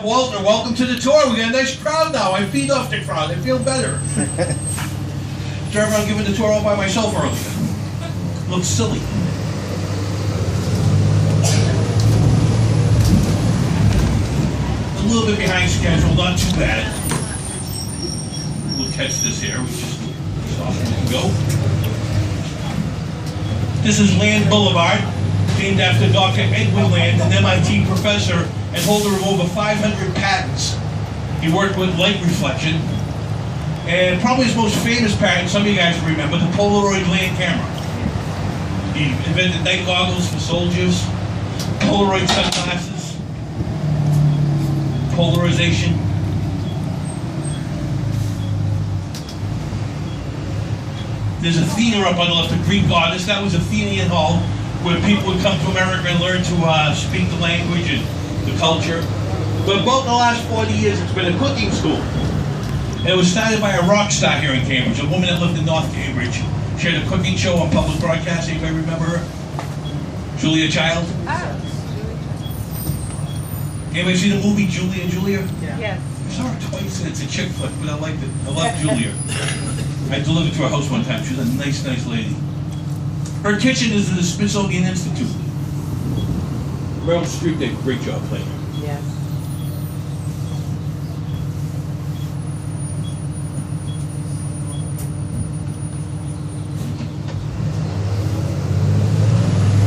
Walter, welcome to the tour. We got a nice crowd now. I feed off the crowd. I feel better. Trevor, I'm giving the tour all by myself earlier. Looks silly. A little bit behind schedule, not too bad. We'll catch this here. We just stop and go. This is Land Boulevard, named after Dr. Edwin Land, an MIT professor and holder of over 500 patents. He worked with light reflection, and probably his most famous patent, some of you guys remember, the Polaroid Land camera. He invented night goggles for soldiers, Polaroid sunglasses, polarization. There's Athena up on the left, the Greek goddess. That was Athenian Hall, where people would come to America and learn to speak the language and the culture. But about the last 40 years, it's been a cooking school. And it was started by a rock star here in Cambridge, a woman that lived in North Cambridge. She had a cooking show on public broadcasting, if I remember her. Julia Child. Anybody see the movie Julie and Julia? Yeah. Yes. I saw her twice, and it's a chick flick, but I liked it. I love Julia. I delivered to her house one time. She was a nice, nice lady. Her kitchen is in the Smithsonian Institute. Meryl Streep did a great job playing her. Yes.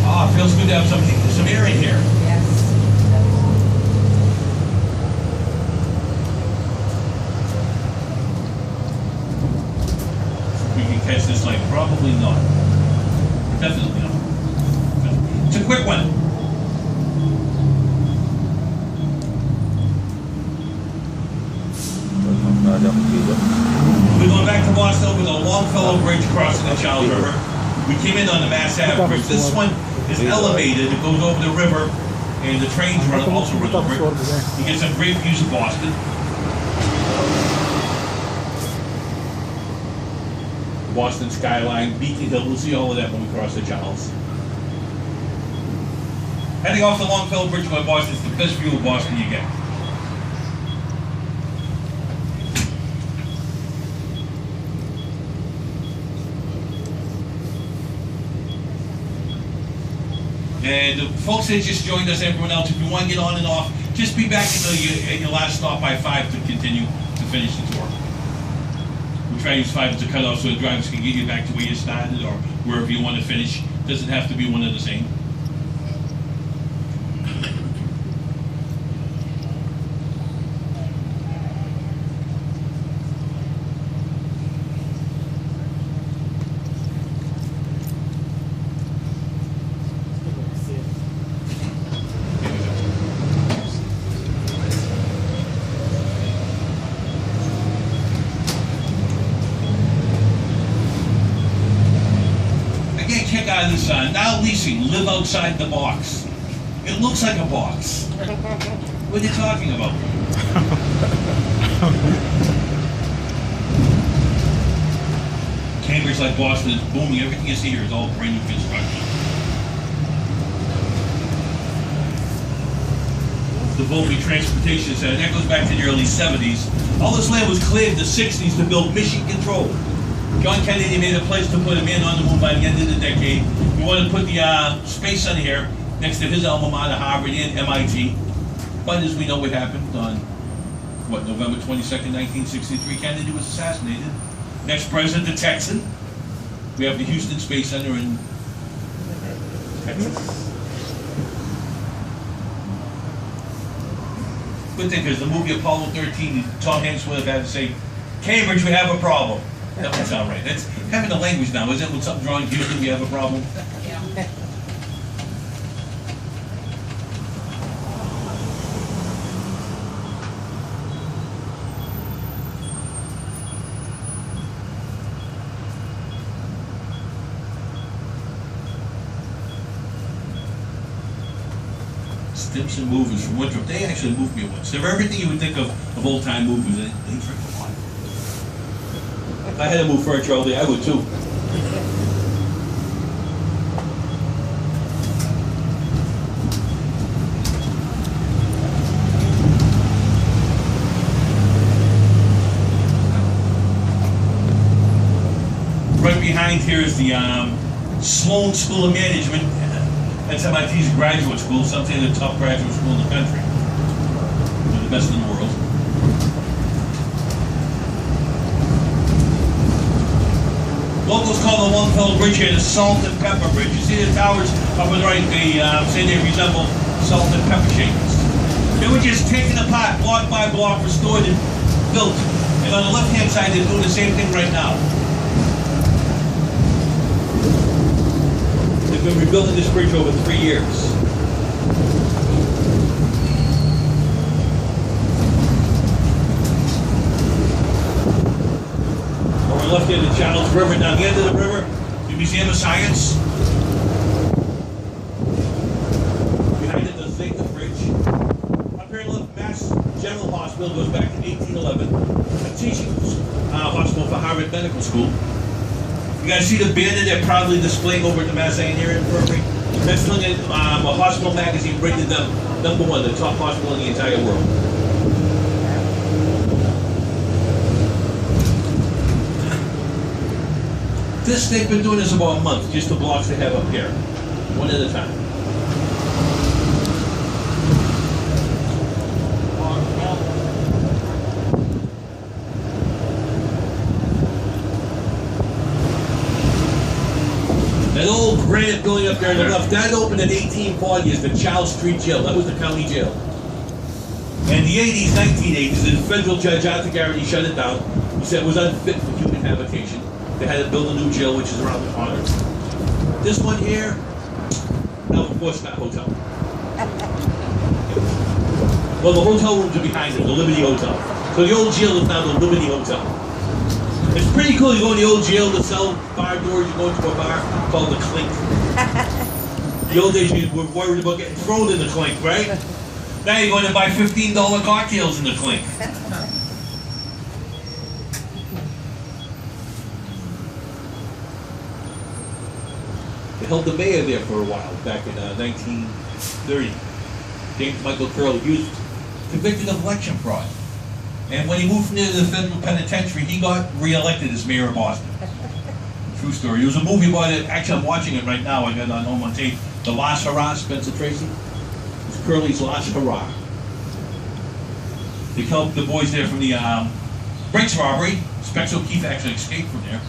Ah, it feels good to have some air in here. Yes. We can catch this light. Probably not. Definitely not. It's a quick one. We're going back to Boston with a Longfellow Bridge crossing the Charles River. We came in on the Mass Ave Bridge. This one is elevated. It goes over the river, and the trains also run over it. You get some great views of Boston. Boston skyline, Beacon Hill. We'll see all of that when we cross the Charles. Heading off the Longfellow Bridge by Boston is the best view of Boston you get. And the folks that just joined us, everyone else, if you want to get on and off, just be back at your last stop by 5 to continue to finish the tour. We try to use 5 as a cutoff so the drivers can get you back to where you started or wherever you want to finish. Doesn't have to be one of the same. Check out this now leasing, live outside the box. It looks like a box. What are you talking about? Cambridge, like Boston, is booming. Everything you see here is all brand new construction. The Volpe Transportation Center, that goes back to the early 70s. All this land was cleared in the 60s to build mission control. John Kennedy made a place to put a man on the moon by the end of the decade. We wanted to put the Space Center here next to his alma mater, Harvard and MIT. But as we know what happened on, November 22nd, 1963, Kennedy was assassinated. Next president, the Texan. We have the Houston Space Center in Texas. Good thing, because the movie Apollo 13, Tom Hanks would have had to say, Cambridge, we have a problem. That would sound right. That's having the language now, isn't it? When something's wrong in Houston, we have a problem. Yeah. Stimson Movies from Winthrop. They actually moved me once. They're everything you would think of old-time movies. They freaking won. If I had to move furniture all day, I would too. behind here is the Sloan School of Management. That's MIT's graduate school, something of the top graduate school in the country. They're the best in the world. Locals call the Longfellow Bridge here the Salt and Pepper Bridge. You see the towers up on the right, they say they resemble salt and pepper shakers. They were just taken apart, block by block, restored and built. And on the left-hand side, they're doing the same thing right now. They've been rebuilding this bridge over 3 years. Over left here, the Charles River. Down the end of the river, the Museum of Science. Behind it, the Zeta Bridge. Up here, left, Mass General Hospital goes back to 1811. A teaching hospital for Harvard Medical School. You guys see the banner they're proudly displaying over at the Mass A&R Infirmary? That's when a hospital magazine rated them #1, the top hospital in the entire world. This, they've been doing this about a month, just the blocks they have up here, one at a time. That old granite building up there on the left, that opened in 1840 as the Charles Street Jail. That was the county jail. In the 80s, 1980s, the federal judge Arthur Garrity shut it down. He said it was unfit for human habitation. They had to build a new jail, which is around the corner. This one here, now the four-star hotel. Well, the hotel rooms are behind it, the Liberty Hotel. So the old jail is now the Liberty Hotel. It's pretty cool. You go in the old jail to sell bar doors. You go into a bar called the Clink. The old days, you were worried about getting thrown in the Clink, right? Now you're going to buy $15 cocktails in the Clink. They held the mayor there for a while, back in 1930. James Michael Curley. He was convicted of election fraud. And when he moved from there to the federal penitentiary, he got re-elected as mayor of Boston. True story. There was a movie about it. Actually, I'm watching it right now. I got it on home on tape. The Last Hurrah, Spencer Tracy. It's Curley's Last Hurrah. They helped the boys there from the Brinks robbery. Specs O'Keefe actually escaped from there.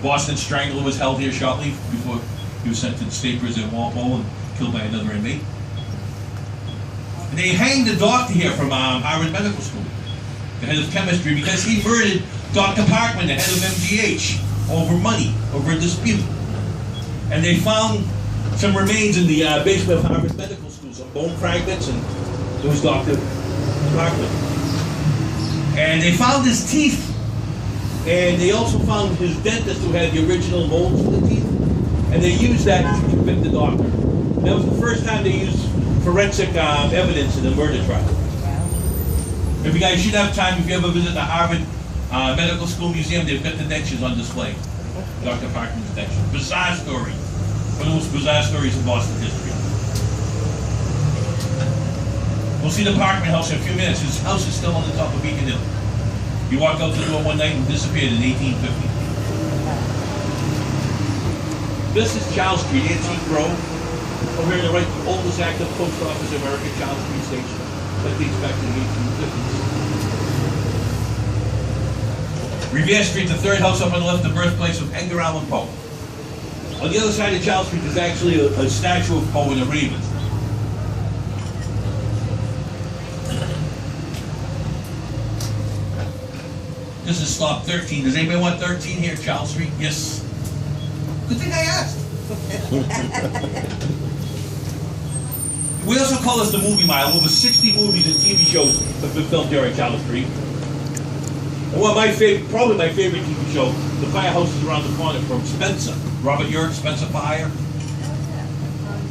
Boston Strangler was held here shortly before he was sent to the state prison at Walpole and killed by another inmate. And they hanged the doctor here from Harvard Medical School, the head of chemistry, because he murdered Dr. Parkman, the head of MGH, over money, over a dispute. And they found some remains in the basement of Harvard Medical School, some bone fragments, and it was Dr. Parkman. And they found his teeth. And they also found his dentist who had the original molds for the teeth, and they used that to convict the doctor. That was the first time they used forensic evidence in a murder trial. If you guys should have time, if you ever visit the Harvard Medical School Museum, they've got the dentures on display. Dr. Parkman's dentures. Bizarre story. One of the most bizarre stories in Boston history. We'll see the Parkman house in a few minutes. His house is still on the top of Beacon Hill. He walked out the door one night and disappeared in 1850. This is Charles Street, Antique Row. Over here on the right, the oldest active post office in America, Charles Street Station. That dates back to the 1850s. Revere Street, the third house up on the left, the birthplace of Edgar Allan Poe. On the other side of Charles Street, there's actually a statue of Poe in the Ravens. This is stop 13. Does anybody want 13 here at Charles Street? Yes. Good thing I asked. We also call this the movie mile. Over 60 movies and TV shows have been filmed here at Charles Street. And one of my favorite, probably my favorite TV show, The Firehouse is Around the Corner from Spencer. Robert Urich, Spencer for Hire.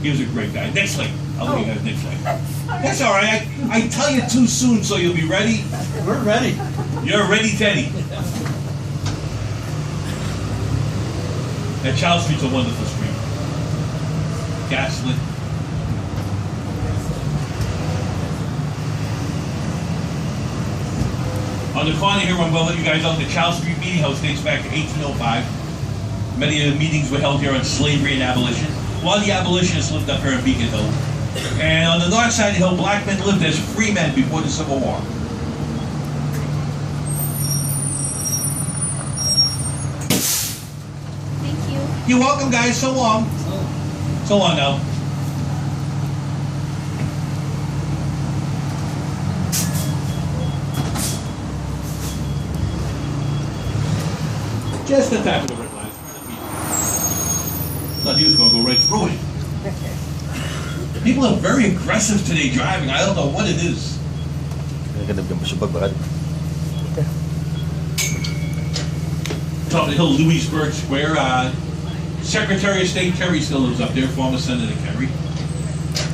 He was a great guy. Next link. I'll leave you guys next link. That's all right. I tell you too soon, so you'll be ready. We're ready. You're ready, Teddy. That Charles Street's a wonderful street. Gaslit. On On the corner here, I'm going to let you guys out. The Charles Street Meeting House dates back to 1805. Many of the meetings were held here on slavery and abolition. A lot of the abolitionists lived up here in Beacon Hill. And on the north side of the hill, black men lived as free men before the Civil War. Thank you. You're welcome, guys. So long. So long now. Just the tap of the red line. Thought he was going to go right through it. People are very aggressive today driving. I don't know what it is. Top of the hill, Louisburg Square. Secretary of State Kerry still lives up there. Former Senator Kerry.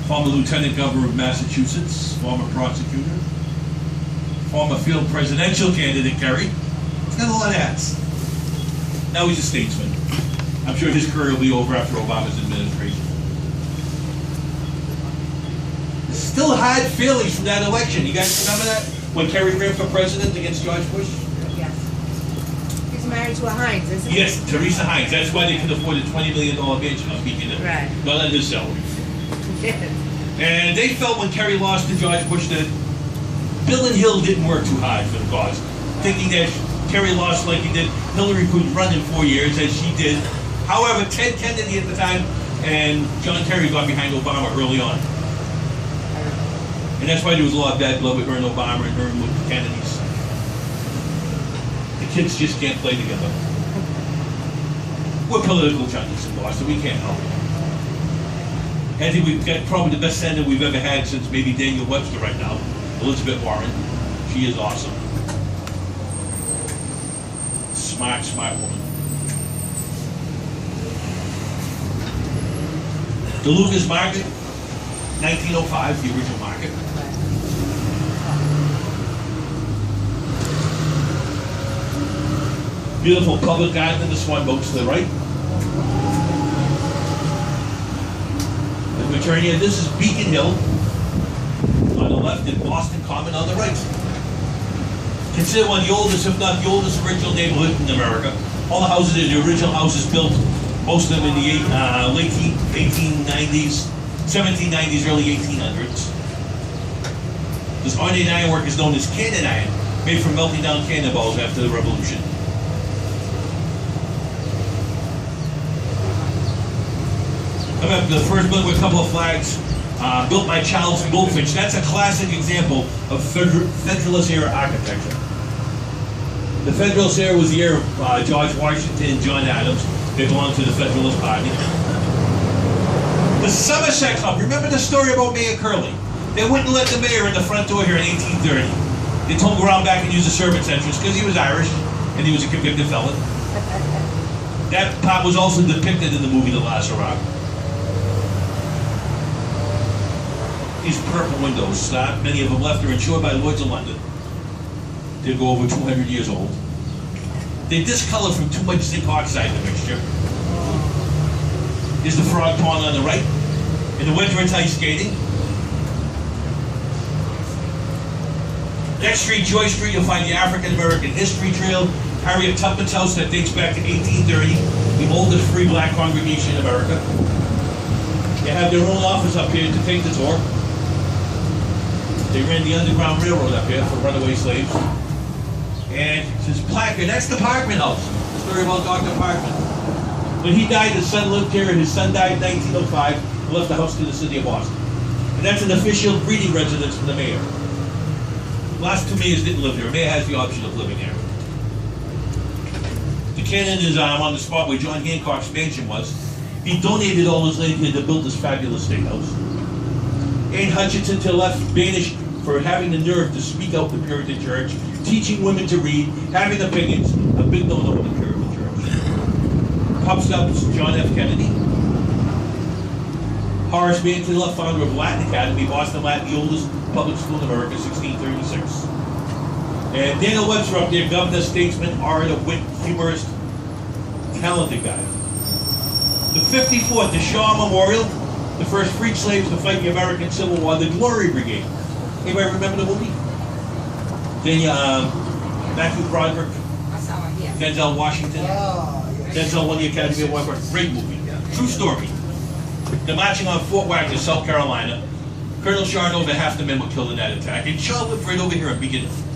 Former Lieutenant Governor of Massachusetts. Former prosecutor. Former field presidential candidate Kerry. He's got a lot of hats. Now he's a statesman. I'm sure his career will be over after Obama's administration. Still hard feelings from that election. You guys remember that? When Kerry ran for president against George Bush? Yes. He's married to a Heinz, isn't he? Yes, Teresa Heinz. That's why they could afford a $20 million mansion on Beacon Hill. Right. Not on his salary. And they felt when Kerry lost to George Bush that Bill and Hill didn't work too hard for the cause. Thinking that Kerry lost like he did, Hillary could run in 4 years as she did. However, Ted Kennedy at the time and John Kerry got behind Obama early on. And that's why there was a lot of bad blood with her and Obama and her and with the Kennedys. The kids just can't play together. We're political junkies in Boston, we can't help it. I think we've got probably the best senator we've ever had since maybe Daniel Webster right now, Elizabeth Warren. She is awesome. Smart, smart woman. Duluth's Market, 1905, the original market. Beautiful public garden and the swan boats to the right. As we turn here, this is Beacon Hill on the left and Boston Common on the right. Considered one of the oldest, if not the oldest, original neighborhood in America. All the houses are the original houses built, most of them in the late 1890s, 1790s, early 1800s. This ornate ironwork is known as cannon iron, made from melting down cannonballs after the Revolution. I'm at the first building with a couple of flags, built by Charles Goldfinch. That's a classic example of Federalist era architecture. The Federalist era was the era of George Washington and John Adams. They belonged to the Federalist Party. The Somerset Club, remember the story about Mayor Curley? They wouldn't let the mayor in the front door here in 1830. They told him to go around back and use the servants' entrance because he was Irish and he was a convicted felon. That part was also depicted in the movie The Last Hurrah. These purple windows, many of them left are insured by Lloyd's of London. They go over 200 years old. They discolor from too much zinc oxide in the mixture. Here's the Frog Pond on the right. In the winter it's ice skating. Next street, Joy Street, you'll find the African American History Trail, Harriet Tubman's house that dates back to 1830, the oldest free black congregation in America. They have their own office up here to take the tour. They ran the Underground Railroad up here for runaway slaves. And this placard, that's the Parkman House. The story about Dr. Parkman. When he died, his son lived here, and his son died in 1905 and left the house to the city of Boston. And that's an official breeding residence for the mayor. The last two mayors didn't live here. The mayor has the option of living there. The cannon is on the spot where John Hancock's mansion was. He donated all his land here to build this fabulous state house. Anne Hutchinson to the left, banished for having the nerve to speak out the Puritan Church, teaching women to read, having opinions, a big no-no in the Puritan Church. Pop Stubbs, John F. Kennedy. Horace Mann to the left, founder of Latin Academy, Boston Latin, the oldest public school in America, 1636. And Daniel Webster up there, governor, statesman, orator, wit, humorist, talented guy. The 54th, the Shaw Memorial, the first freed slaves to fight the American Civil War, the Glory Brigade. Anybody remember the movie? Then Matthew Broderick, I saw it, yeah. Denzel Washington. Denzel won the Academy Award for a great movie. True story. They're marching on Fort Wagner, South Carolina. Colonel Chard, over half the men were killed in that attack. And Charlotte right over here at Beacon Hill.